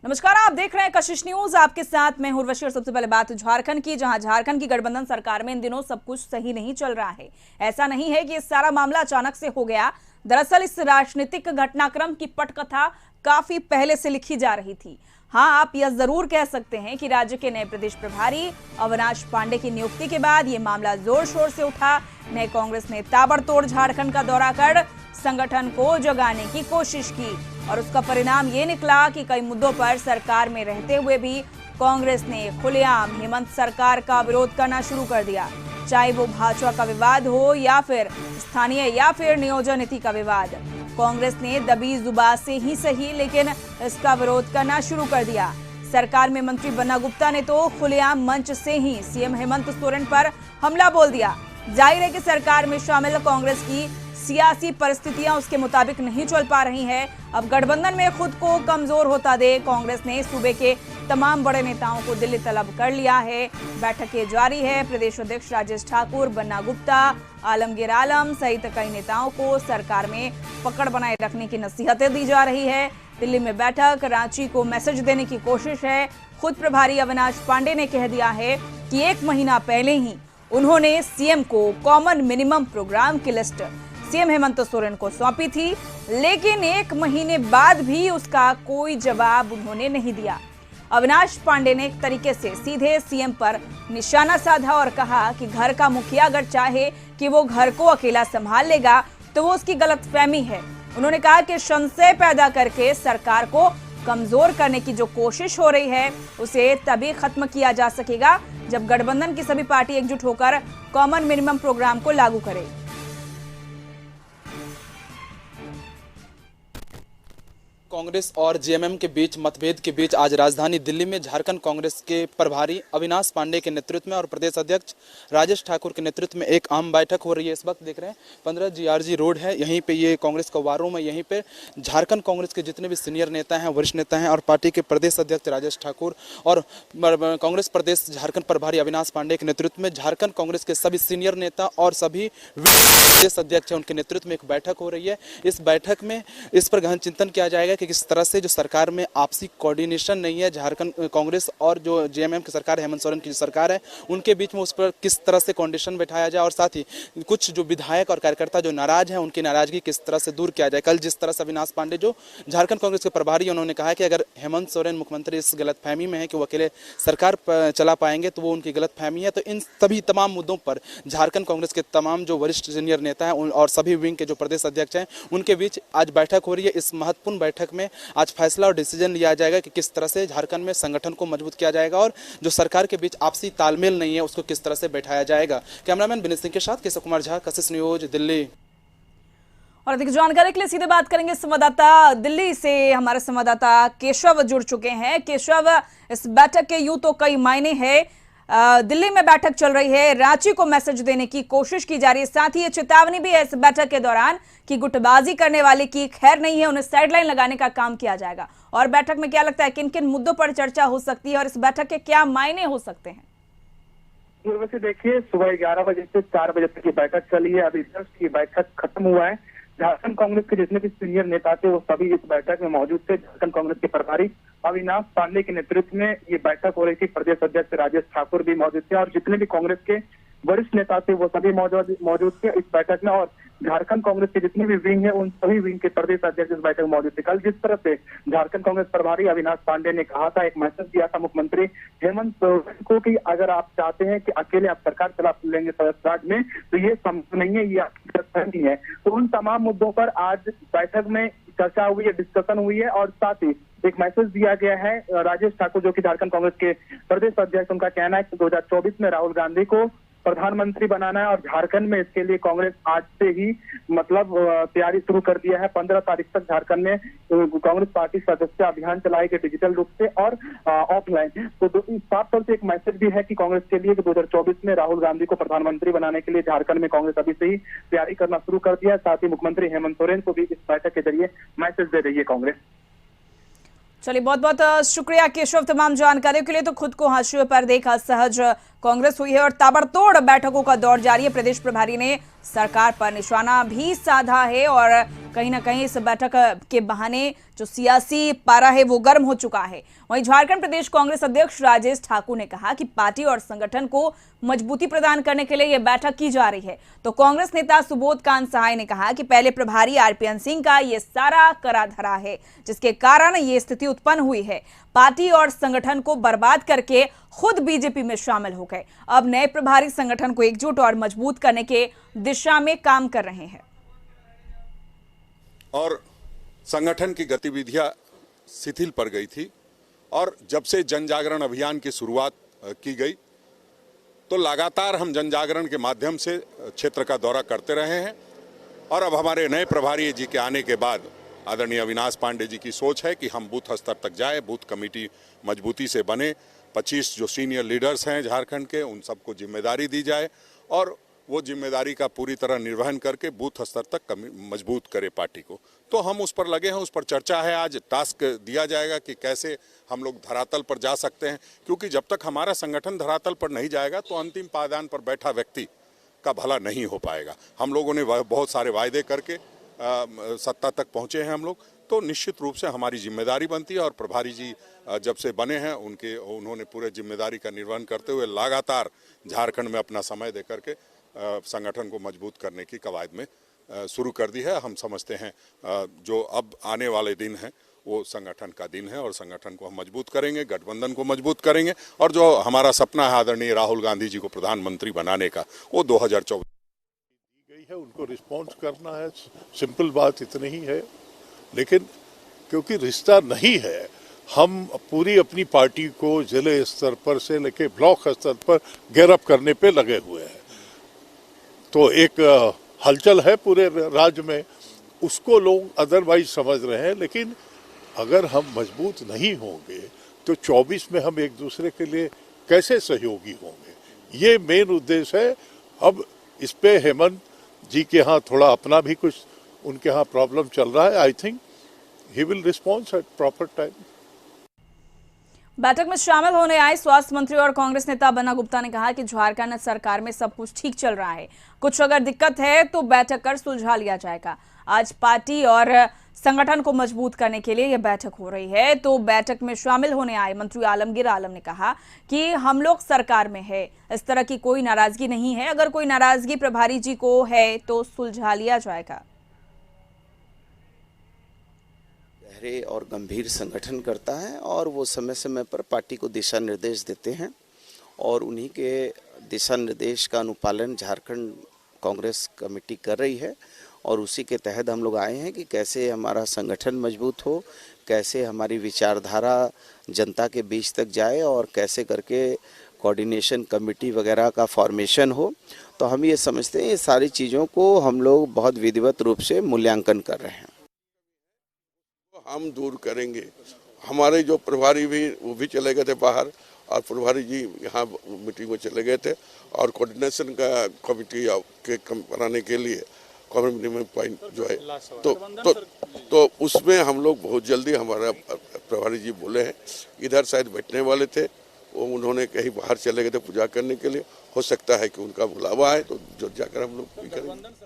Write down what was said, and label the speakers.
Speaker 1: नमस्कार, आप देख रहे हैं कशिश न्यूज। आपके साथ मैं उर्वशी। और सबसे पहले बात झारखंड की, जहां झारखंड की गठबंधन सरकार में इन दिनों सब कुछ सही नहीं चल रहा है। ऐसा नहीं है कि ये सारा मामला अचानक से हो गया। दरअसल इस राजनीतिक घटनाक्रम की पटकथा काफी पहले से लिखी जा रही थी। हाँ, आप यह जरूर कह सकते हैं कि राज्य के नए प्रदेश प्रभारी अविनाश पांडे की नियुक्ति के बाद यह मामला जोर शोर से उठा। नए कांग्रेस ने ताबड़तोड़ झारखंड का दौरा कर संगठन को जगाने की कोशिश की और उसका परिणाम ये निकला कि कई मुद्दों पर सरकार में रहते हुए भी कांग्रेस ने खुलेआम हेमंत सरकार का विरोध करना शुरू कर दिया। चाहे वो भाजपा का विवाद हो या फिर स्थानीय या फिर नियोजन नीति का विवाद, कांग्रेस ने दबी जुबान से ही सही लेकिन इसका विरोध करना शुरू कर दिया। सरकार में मंत्री बन्ना गुप्ता ने तो खुलेआम मंच से ही सीएम हेमंत सोरेन पर हमला बोल दिया। जाहिर है कि सरकार में शामिल कांग्रेस की सियासी परिस्थितियां उसके मुताबिक नहीं चल पा रही हैं। अब गठबंधन में खुद को कमजोर होता देख कांग्रेस ने सूबे के तमाम बड़े नेताओं को दिल्ली तलब कर लिया है। बैठकें जारी है। प्रदेश अध्यक्ष राजेश ठाकुर, बन्ना गुप्ता, आलमगीर आलम सहित कई नेताओं को सरकार में पकड़ बनाए रखने की नसीहतें दी जा रही है। दिल्ली में बैठक, रांची को मैसेज देने की कोशिश है। खुद प्रभारी अविनाश पांडे ने कह दिया है कि 1 महीना पहले ही उन्होंने सीएम को कॉमन मिनिमम प्रोग्राम की लिस्ट सीएम हेमंत सोरेन को सौंपी थी, लेकिन 1 महीने बाद भी उसका कोई जवाब उन्होंने नहीं दिया। अविनाश पांडे ने एक तरीके से सीधे सीएम पर निशाना साधा और कहा कि घर का मुखिया अगर चाहे कि वो घर को अकेला संभाल लेगा तो वो उसकी गलतफहमी है। उन्होंने कहा कि संशय पैदा करके सरकार को कमजोर करने की जो कोशिश हो रही है उसे तभी खत्म किया जा सकेगा जब गठबंधन की सभी पार्टी एकजुट होकर कॉमन मिनिमम प्रोग्राम को लागू करे।
Speaker 2: कांग्रेस और जेएमएम के बीच मतभेद के बीच आज राजधानी दिल्ली में झारखंड कांग्रेस के प्रभारी अविनाश पांडे के नेतृत्व में और प्रदेश अध्यक्ष राजेश ठाकुर के नेतृत्व में एक आम बैठक हो रही है। इस वक्त देख रहे हैं 15 जीआरजी रोड है, यहीं पे ये कांग्रेस का वार रूम है। यहीं पे झारखंड कांग्रेस के जितने भी सीनियर नेता हैं, वरिष्ठ नेता हैं और पार्टी के प्रदेश अध्यक्ष राजेश ठाकुर और कांग्रेस प्रदेश झारखंड प्रभारी अविनाश पांडे के नेतृत्व में झारखंड कांग्रेस के सभी सीनियर नेता और सभी प्रदेश अध्यक्ष हैं, उनके नेतृत्व में एक बैठक हो रही है। इस बैठक में इस पर गहन चिंतन किया जाएगा कि किस तरह से जो सरकार में आपसी कोऑर्डिनेशन नहीं है, झारखंड कांग्रेस और जो जेएमएम की सरकार, हेमंत सोरेन की जो सरकार है, उनके बीच में उस पर किस तरह से कोऑर्डिनेशन बैठाया जाए और साथ ही कुछ जो विधायक और कार्यकर्ता जो नाराज हैं उनकी नाराजगी किस तरह से दूर किया जाए। कल जिस तरह से अविनाश पांडे जो झारखंड कांग्रेस के प्रभारी, उन्होंने कहा कि अगर हेमंत सोरेन मुख्यमंत्री इस गलतफहमी में है कि वो अकेले सरकार चला पाएंगे तो वो उनकी गलतफहमी है। तो इन सभी तमाम मुद्दों पर झारखंड कांग्रेस के तमाम जो वरिष्ठ सीनियर नेता हैं और सभी विंग के जो प्रदेश अध्यक्ष हैं उनके बीच आज बैठक हो रही है। इस महत्वपूर्ण बैठक में आज फैसला और डिसीजन लिया जाएगा कि किस तरह से झारखंड में संगठन को मजबूत किया जाएगा और जो सरकार के बीच आपसी तालमेल नहीं है उसको किस तरह से बैठाया जाएगा। कैमरामैन विनीत सिंह के साथ केशव कुमार झा, कशिश न्यूज, दिल्ली।
Speaker 1: और अधिक जानकारी के लिए सीधे बात करेंगे संवाददाता दिल्ली से। हमारे संवाददाता केशव जुड़ चुके हैं। केशव, इस बैठक के यूं तो कई मायने हैं। दिल्ली में बैठक चल रही है, रांची को मैसेज देने की कोशिश की जा रही है, साथ ही ये चेतावनी भी है इस बैठक के दौरान कि गुटबाजी करने वाले की खैर नहीं है, उन्हें साइडलाइन लगाने का काम किया जाएगा। और बैठक में क्या लगता है किन किन मुद्दों पर चर्चा हो सकती है और इस बैठक के क्या मायने हो सकते हैं?
Speaker 3: वैसे देखिए, सुबह 11 बजे से 4 बजे तक की बैठक चली है। अभी जस्ट ये बैठक खत्म हुआ है। झारखंड कांग्रेस के जितने भी सीनियर नेता थे वो सभी इस बैठक में मौजूद थे। झारखंड कांग्रेस के प्रभारी अविनाश पांडे के नेतृत्व में ये बैठक हो रही थी। प्रदेश अध्यक्ष राजेश ठाकुर भी मौजूद थे और जितने भी कांग्रेस के वरिष्ठ नेता थे वो सभी मौजूद थे इस बैठक में। और झारखंड कांग्रेस के जितने भी विंग है उन सभी विंग के प्रदेश अध्यक्ष इस बैठक में मौजूद थे। कल जिस तरह से झारखंड कांग्रेस प्रभारी अविनाश पांडे ने कहा था, एक मैसेज दिया था मुख्यमंत्री हेमंत सोरेन को कि अगर आप चाहते हैं कि अकेले आप सरकार चला लेंगे राज्य में तो ये संभव नहीं है, ये आपकी नहीं है। तो उन तमाम मुद्दों पर आज बैठक में चर्चा हुई है, डिस्कशन हुई है और साथ ही एक मैसेज दिया गया है। राजेश ठाकुर जो कि झारखंड कांग्रेस के प्रदेश अध्यक्ष, उनका कहना है कि 2024 में राहुल गांधी को प्रधानमंत्री बनाना है और झारखंड में इसके लिए कांग्रेस आज से ही तैयारी शुरू कर दिया है। 15 तारीख तक झारखंड में कांग्रेस पार्टी सदस्य अभियान चलाएगी डिजिटल रूप से और ऑफलाइन। तो साफ तौर से एक मैसेज भी है कि कांग्रेस के लिए 2024 में राहुल गांधी को प्रधानमंत्री बनाने के लिए झारखंड में कांग्रेस अभी से ही तैयारी करना शुरू कर दिया है। साथ ही मुख्यमंत्री हेमंत सोरेन को भी इस बैठक के जरिए मैसेज दे रही है कांग्रेस।
Speaker 1: चलिए, बहुत बहुत शुक्रिया केशव तमाम जानकारी के लिए। तो खुद को हाशिए पर देख असहज कांग्रेस हुई है और ताबड़तोड़ बैठकों का दौर जारी है। प्रदेश प्रभारी ने सरकार पर निशाना भी साधा है और कहीं ना कहीं इस बैठक के बहाने जो सियासी पारा है वो गर्म हो चुका है। वहीं झारखंड प्रदेश कांग्रेस अध्यक्ष राजेश ठाकुर ने कहा कि पार्टी और संगठन को मजबूती प्रदान करने के लिए यह बैठक की जा रही है। तो कांग्रेस नेता सुबोध कांत सहाय ने कहा कि पहले प्रभारी आरपीएन सिंह का ये सारा करा धरा है, जिसके कारण ये स्थिति उत्पन्न हुई है। पार्टी और संगठन को बर्बाद करके खुद बीजेपी में शामिल हो गए। अब नए प्रभारी संगठन को एकजुट और मजबूत करने के दिशा में काम कर रहे हैं
Speaker 4: और संगठन की गतिविधियां शिथिल पड़ गई थी। और जब से जन जागरण अभियान की शुरुआत की गई तो लगातार हम जन जागरण के माध्यम से क्षेत्र का दौरा करते रहे हैं। और अब हमारे नए प्रभारी जी के आने के बाद आदरणीय अविनाश पांडे जी की सोच है कि हम बूथ स्तर तक जाए, बूथ कमेटी मजबूती से बने, 25 जो सीनियर लीडर्स हैं झारखंड के उन सबको जिम्मेदारी दी जाए और वो जिम्मेदारी का पूरी तरह निर्वहन करके बूथ स्तर तक मजबूत करे पार्टी को। तो हम उस पर लगे हैं, उस पर चर्चा है। आज टास्क दिया जाएगा कि कैसे हम लोग धरातल पर जा सकते हैं, क्योंकि जब तक हमारा संगठन धरातल पर नहीं जाएगा तो अंतिम पायदान पर बैठा व्यक्ति का भला नहीं हो पाएगा। हम लोगों ने बहुत सारे वायदे करके सत्ता तक पहुंचे हैं हम लोग, तो निश्चित रूप से हमारी जिम्मेदारी बनती है। और प्रभारी जी जब से बने हैं उन्होंने पूरे जिम्मेदारी का निर्वहन करते हुए लगातार झारखंड में अपना समय दे करके संगठन को मजबूत करने की कवायद में शुरू कर दी है। हम समझते हैं जो अब आने वाले दिन हैं वो संगठन का दिन है और संगठन को हम मजबूत करेंगे, गठबंधन को मजबूत करेंगे और जो हमारा सपना है आदरणीय राहुल गांधी जी को प्रधानमंत्री बनाने का, वो 2024
Speaker 5: गई है, उनको रिस्पॉन्स करना है। सिंपल बात इतनी ही है। लेकिन क्योंकि रिश्ता नहीं है, हम पूरी अपनी पार्टी को जिले स्तर पर से लेके ब्लॉक स्तर पर गिरफ्त करने पे लगे हुए हैं। तो एक हलचल है पूरे राज्य में, उसको लोग अदरवाइज समझ रहे हैं। लेकिन अगर हम मजबूत नहीं होंगे तो 24 में हम एक दूसरे के लिए कैसे सहयोगी होंगे, ये मेन उद्देश्य है। अब इस पे हेमंत जी के यहाँ थोड़ा अपना भी कुछ उनके यहाँ प्रॉब्लम चल रहा है। I think he will response at proper time.
Speaker 1: बैठक में शामिल होने आए स्वास्थ्य मंत्री और कांग्रेस नेता बन्ना गुप्ता ने कहा कि झारखंड सरकार में सब कुछ ठीक चल रहा है, कुछ अगर दिक्कत है तो बैठक कर सुलझा लिया जाएगा। आज पार्टी और संगठन को मजबूत करने के लिए यह बैठक हो रही है। तो बैठक में शामिल होने आए मंत्री आलमगीर आलम ने कहा कि हम लोग सरकार में है, इस तरह की कोई नाराजगी नहीं है, अगर कोई नाराजगी प्रभारी जी को है तो सुलझा लिया जाएगा।
Speaker 6: गहरे और गंभीर संगठन करता है और वो समय समय पर पार्टी को दिशा निर्देश देते हैं और उन्हीं के दिशा निर्देश का अनुपालन झारखंड कांग्रेस कमेटी कर रही है। और उसी के तहत हम लोग आए हैं कि कैसे हमारा संगठन मजबूत हो, कैसे हमारी विचारधारा जनता के बीच तक जाए और कैसे करके कोऑर्डिनेशन कमेटी वगैरह का फॉर्मेशन हो। तो हम ये समझते हैं ये सारी चीज़ों को हम लोग बहुत विधिवत रूप से मूल्यांकन कर रहे हैं।
Speaker 7: हम दूर करेंगे। हमारे जो प्रभारी भी वो भी चले गए थे बाहर और प्रभारी जी यहाँ मीटिंग में चले गए थे और कोऑर्डिनेशन का कमेटी के बनाने के लिए कमेटी में पॉइंट जो है तो उसमें हम लोग बहुत जल्दी, हमारा प्रभारी जी बोले हैं इधर शायद बैठने वाले थे, वो उन्होंने कहीं बाहर चले गए थे पूजा करने के लिए, हो सकता है कि उनका बुलावा है तो जो जाकर हम लोग भी करेंगे।